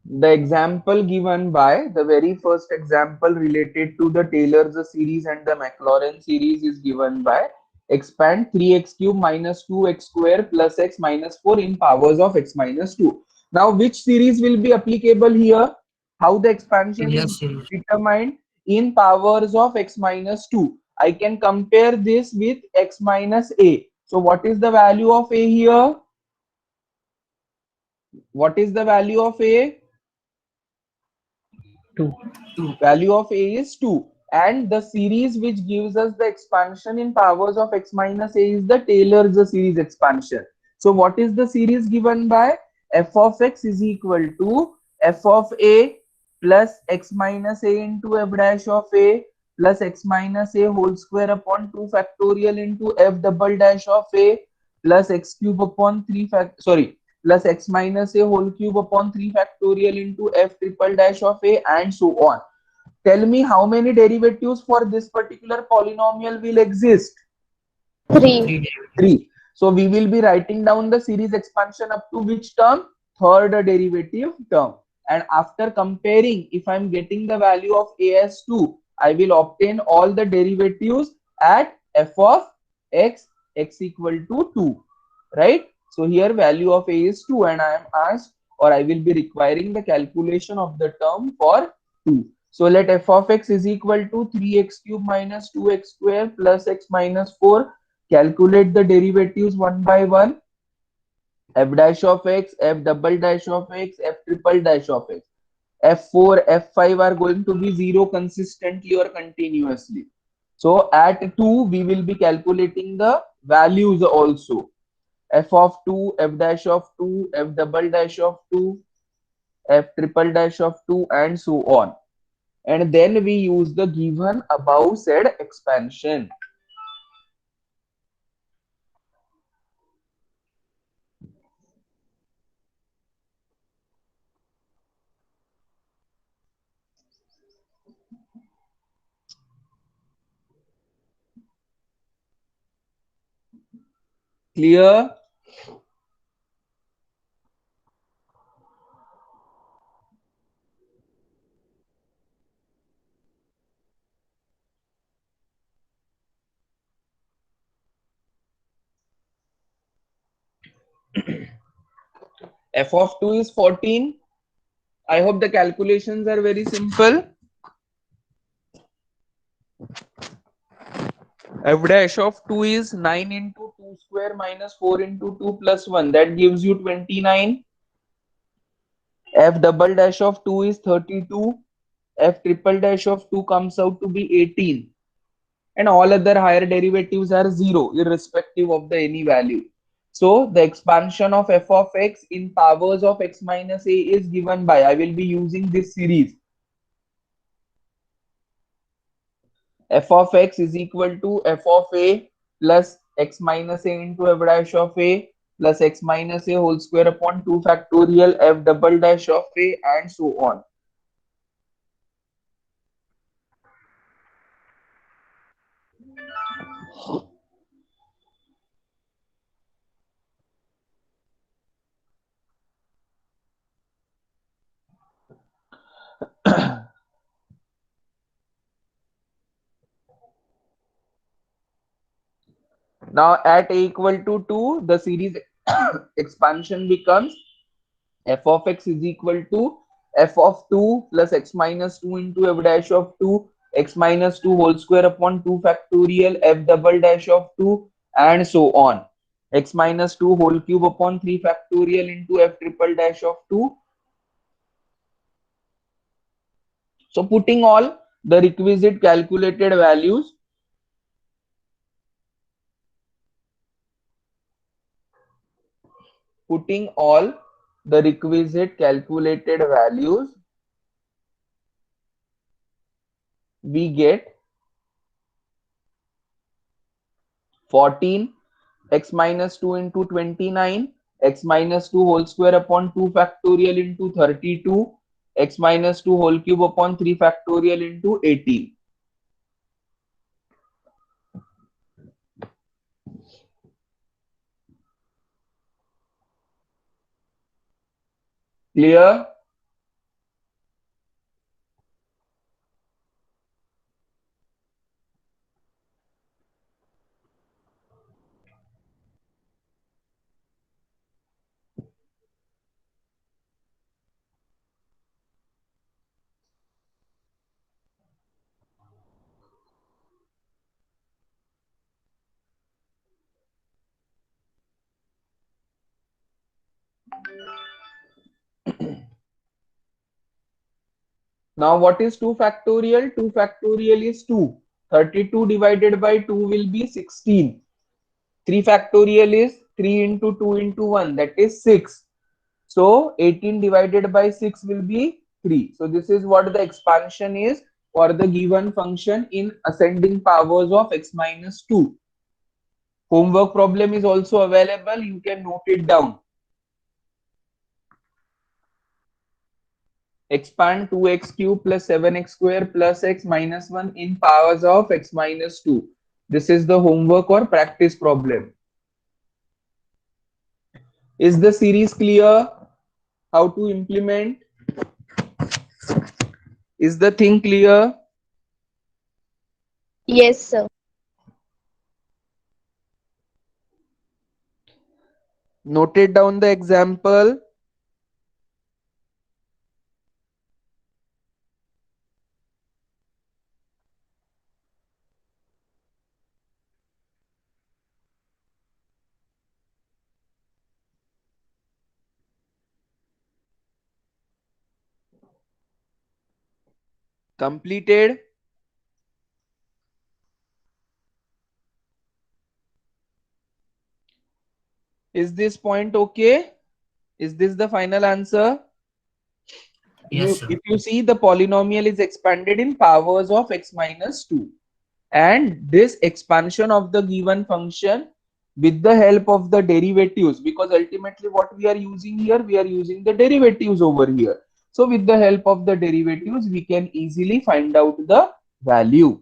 The example given by the very first example related to the Taylor's series and the Maclaurin series is given by expand 3x cube minus 2x square plus x minus 4 in powers of x minus 2. Now, which series will be applicable here? How the expansion Taylor is series. determined in powers of x minus 2. I can compare this with x minus a. So, what is the value of a here? What is the value of a? 2. Value of a is 2, and the series which gives us the expansion in powers of x minus a is the Taylor's series expansion. So what is the series given by? F of x is equal to f of a plus x minus a into f dash of a plus x minus a whole square upon 2 factorial into f double dash of a plus x cube upon 3 fact sorry plus x minus a whole cube upon 3 factorial into f triple dash of a, and so on. Tell me how many derivatives for this particular polynomial will exist? 3. Three derivatives. 3. So we will be writing down the series expansion up to which term? Third derivative term. And after comparing, if I'm getting the value of a as 2, I will obtain all the derivatives at f of x, x equal to 2. Right? So here value of a is 2, and I am asked, or I will be requiring the calculation of the term for 2. So let f of x is equal to 3x cube minus 2x square plus x minus 4. Calculate the derivatives one by one. F dash of x, f double dash of x, f triple dash of x. F4, F5 are going to be 0 consistently or continuously. So at 2, we will be calculating the values also. F of 2, f dash of 2, f double dash of 2, f triple dash of 2, and so on. And then we use the given above said expansion. Clear? F of 2 is 14. I hope the calculations are very simple. F dash of 2 is 9 into 2 square minus 4 into 2 plus 1. That gives you 29. F double dash of 2 is 32. F triple dash of 2 comes out to be 18. And all other higher derivatives are 0, irrespective of the any value. So the expansion of f of x in powers of x minus a is given by, I will be using this series. F of x is equal to f of a plus x minus a into f dash of a plus x minus a whole square upon 2 factorial f double dash of a, and so on. Now at a equal to 2, the series expansion becomes f of x is equal to f of 2 plus x minus 2 into f dash of 2, x minus 2 whole square upon 2 factorial f double dash of 2, and so on. X minus 2 whole cube upon 3 factorial into f triple dash of 2. So putting all the requisite calculated values, putting all the requisite calculated values, we get 14, x minus 2 into 29, x minus 2 whole square upon 2 factorial into 32, x minus 2 whole cube upon 3 factorial into 18. Clear? Now what is 2 factorial? 2 factorial is 2. 32 divided by 2 will be 16. 3 factorial is 3 into 2 into 1, that is 6. So 18 divided by 6 will be 3. So this is what the expansion is for the given function in ascending powers of x minus 2. Homework problem is also available. You can note it down. Expand 2x cube plus 7x square plus x minus 1 in powers of x minus 2. This is the homework or practice problem. Is the series clear? How to implement? Is the thing clear? Yes, sir. Noted down the example. Completed. Is this point okay? Is this the final answer? Yes, sir. If you see, the polynomial is expanded in powers of x minus 2, and this expansion of the given function with the help of the derivatives, because ultimately what we are using here, we are using the derivatives over here. So with the help of the derivatives, we can easily find out the value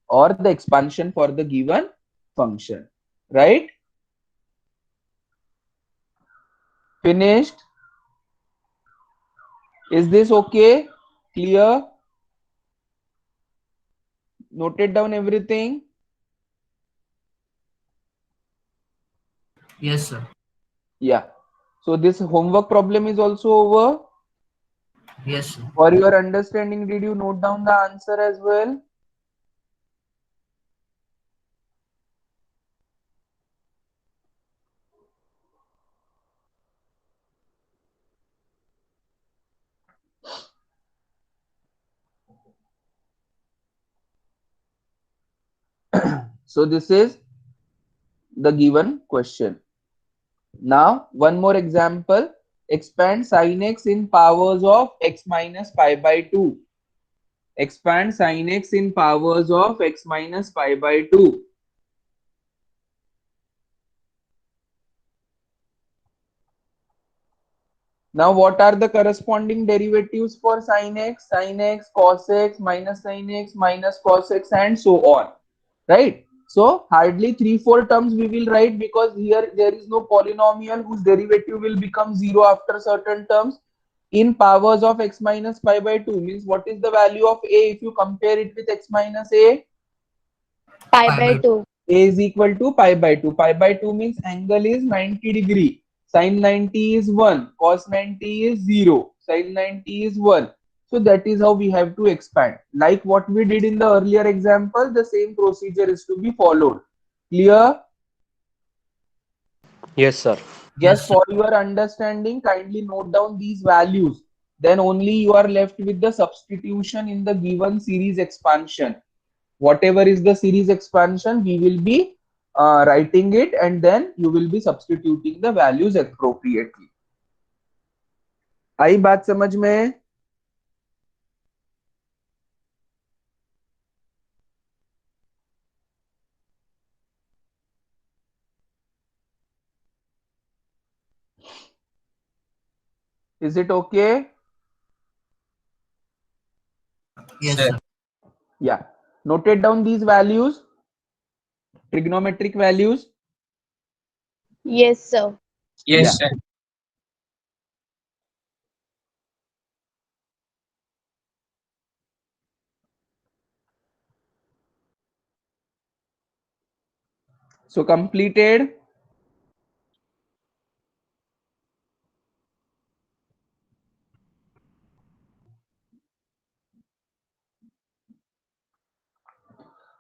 or the expansion for the given function, right? Finished? Is this okay? Clear? Noted down everything? Yes, sir. Yeah. So this homework problem is also over. Yes, sir. For your understanding, did you note down the answer as well? So this is the given question. Now, one more example. Expand sin x in powers of x minus pi by 2. Expand sin x in powers of x minus pi by 2. Now, what are the corresponding derivatives for sin x, cos x, minus cos x, and so on, right? So, hardly 3-4 terms we will write, because here there is no polynomial whose derivative will become 0 after certain terms. In powers of x minus pi by 2 means, what is the value of a if you compare it with x minus a? Pi Pi by by 2. A is equal to pi by 2. Pi by 2 means angle is 90 degree. Sin 90 is 1. Cos 90 is 0. Sin 90 is 1. So that is how we have to expand. Like what we did in the earlier example, the same procedure is to be followed. Clear? Yes, sir. Just Yes, sir. for your understanding, kindly note down these values. Then only you are left with the substitution in the given series expansion. Whatever is the series expansion, we will be writing it, and then you will be substituting the values appropriately. आई बात समझ में? Is it okay? Yes, Sir. sir. Yeah. Noted down these values, trigonometric values. Yes, sir. Yes, Yeah. sir. So completed.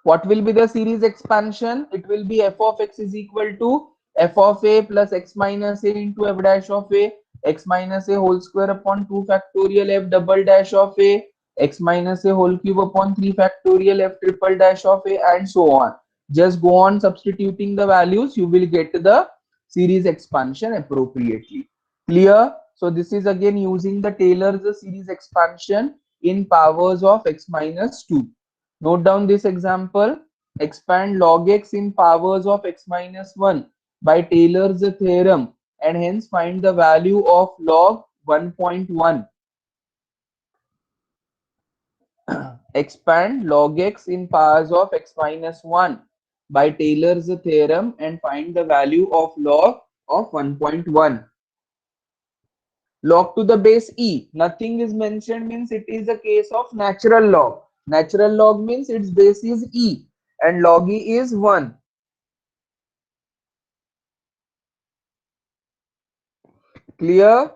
What will be the series expansion? It will be f of x is equal to f of a plus x minus a into f dash of a, x minus a whole square upon 2 factorial f double dash of a, x minus a whole cube upon 3 factorial f triple dash of a, and so on. Just go on substituting the values, you will get the series expansion appropriately. Clear? So this is again using the Taylor's series expansion in powers of x minus 2. Note down this example. Expand log x in powers of x minus 1 by Taylor's theorem and hence find the value of log 1.1. Expand log x in powers of x minus 1 by Taylor's theorem and find the value of log of 1.1. Log to the base e, nothing is mentioned, means it is a case of natural log. Natural log means its base is e and log e is 1. Clear?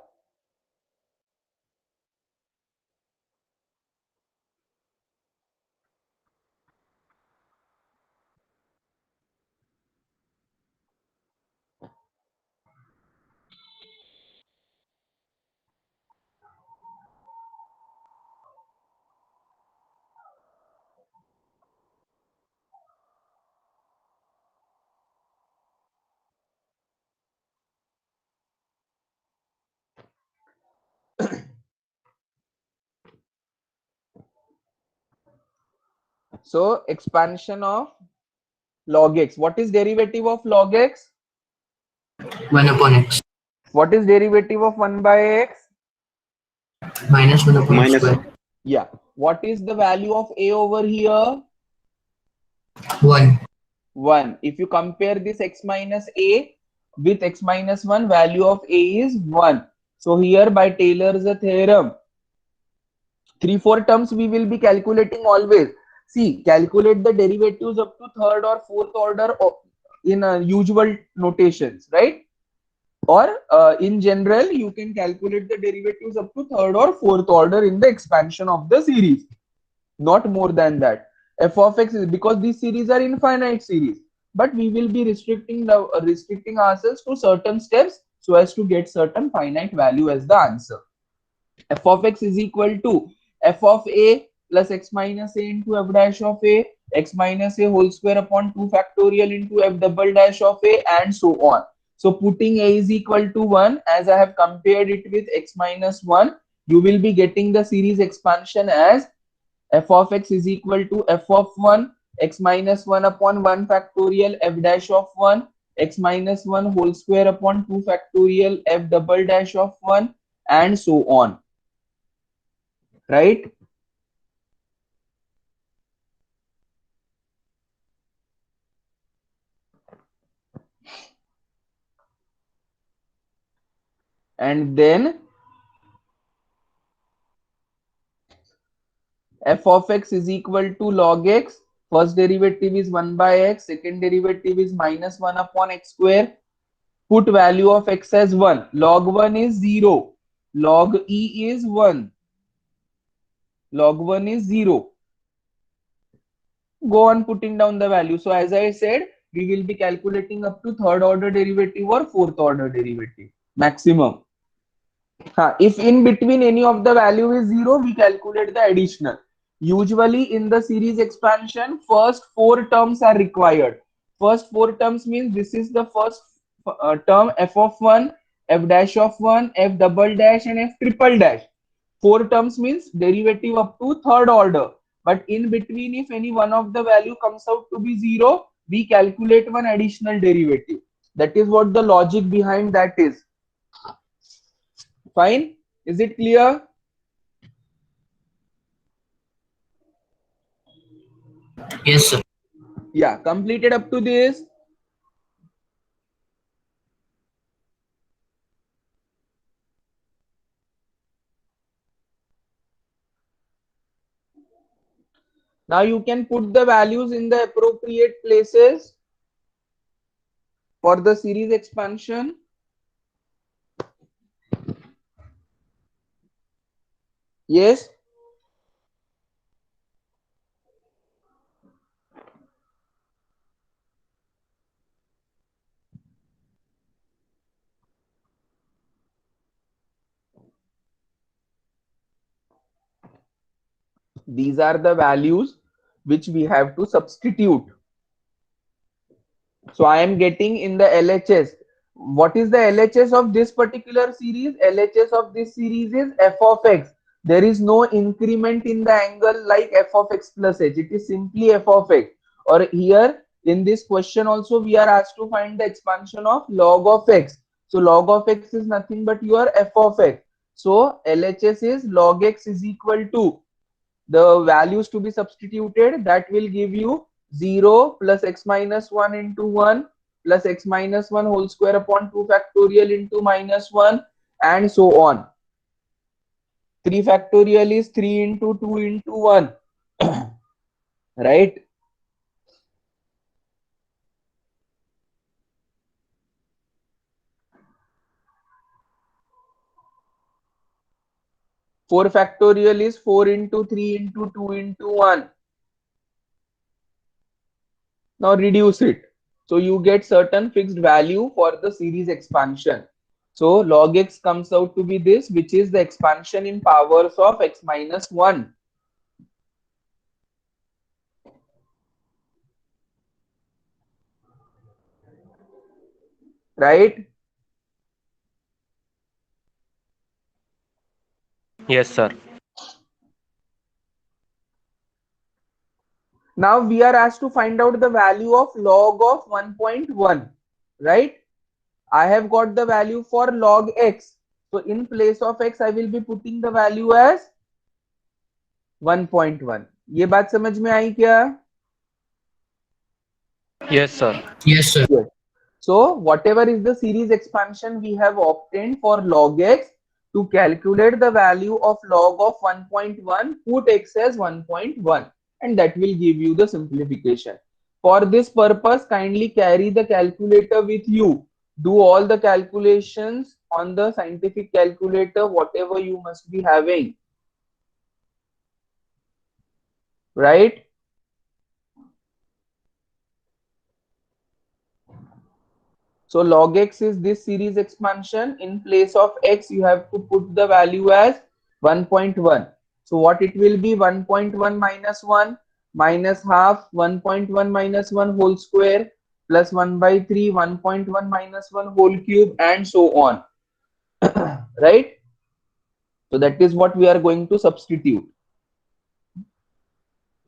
So expansion of log x. What is derivative of log x? 1 upon x. What is derivative of 1 by x? Minus 1 upon x Minus square. Yeah. What is the value of a over here? 1. 1. If you compare this x minus a with x minus 1, value of a is 1. So here by Taylor's theorem, 3-4 terms we will be calculating always. See, calculate the derivatives up to third or fourth order in usual notations, right? Or in general, you can calculate the derivatives up to third or fourth order in the expansion of the series. Not more than that. F of x is, because these series are infinite series, but we will be restricting ourselves to certain steps so as to get certain finite value as the answer. F of x is equal to f of a plus x minus a into f dash of a, x minus a whole square upon 2 factorial into f double dash of a, and so on. So putting a is equal to 1, as I have compared it with x minus 1, you will be getting the series expansion as f of x is equal to f of 1 x minus 1 upon 1 factorial f dash of 1, x minus 1 whole square upon 2 factorial f double dash of 1, and so on, right? And then f of x is equal to log x. First derivative is 1 by x, second derivative is minus 1 upon x square. Put value of x as 1. Log 1 is 0. Log e is 1. Log 1 is 0. Go on putting down the value. So as I said, we will be calculating up to third order derivative or fourth order derivative maximum. If in between any of the value is 0, we calculate the additional. Usually in the series expansion, first 4 terms are required. First 4 terms means this is the first term, f of 1, f dash of 1, f double dash, and f triple dash. 4 terms means derivative up to third order. But in between, if any one of the value comes out to be 0, we calculate one additional derivative. That is what the logic behind that is. Fine? Is it clear? Yes, sir. Yeah, completed up to this. Now you can put the values in the appropriate places for the series expansion. Yes. These are the values which we have to substitute. So I am getting in the LHS. What is the LHS of this particular series? LHS of this series is f of x. There is no increment in the angle like f of x plus h. It is simply f of x. Or here in this question also we are asked to find the expansion of log of x. So log of x is nothing but your f of x. So LHS is log x is equal to the values to be substituted, that will give you 0 plus x minus 1 into 1 plus x minus 1 whole square upon 2 factorial into minus 1 and so on. 3 factorial is 3 into 2 into 1. Right? Four factorial is 4 into 3 into 2 into 1. Now reduce it. So you get certain fixed value for the series expansion. So log x comes out to be this, which is the expansion in powers of x minus 1. Right? Yes, sir. Now we are asked to find out the value of log of 1.1. Right? I have got the value for log x. So in place of x, I will be putting the value as 1.1. ये बात समझ में आई क्या? Yes, sir. Yes, sir. Yes. So whatever is the series expansion we have obtained for log x, to calculate the value of log of 1.1, put x as 1.1 and that will give you the simplification. For this purpose, kindly carry the calculator with you. Do all the calculations on the scientific calculator, whatever you must be having. Right? So log x is this series expansion. In place of x, you have to put the value as 1.1. So what it will be? 1.1 minus 1 minus half 1.1 minus 1 whole square plus 1 by 3 1.1 minus 1 whole cube and so on. Right? So that is what we are going to substitute.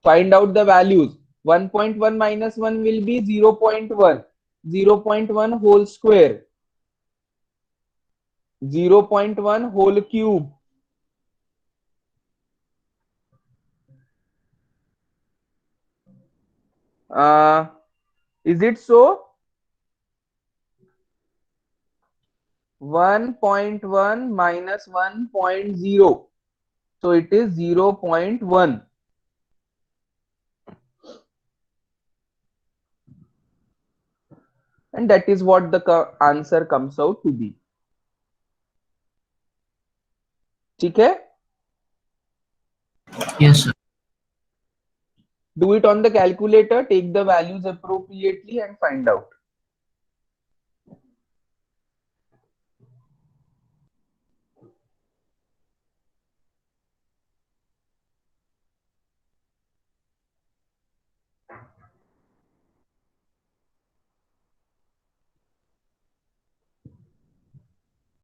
Find out the values. 1.1 minus 1 will be 0.1. 0.1 whole square, 0.1 whole cube, is it so? 1.1 minus 1.0, so it is 0.1. And that is what the answer comes out to be. ठीक है? Yes, sir. Do it on the calculator, take the values appropriately and find out.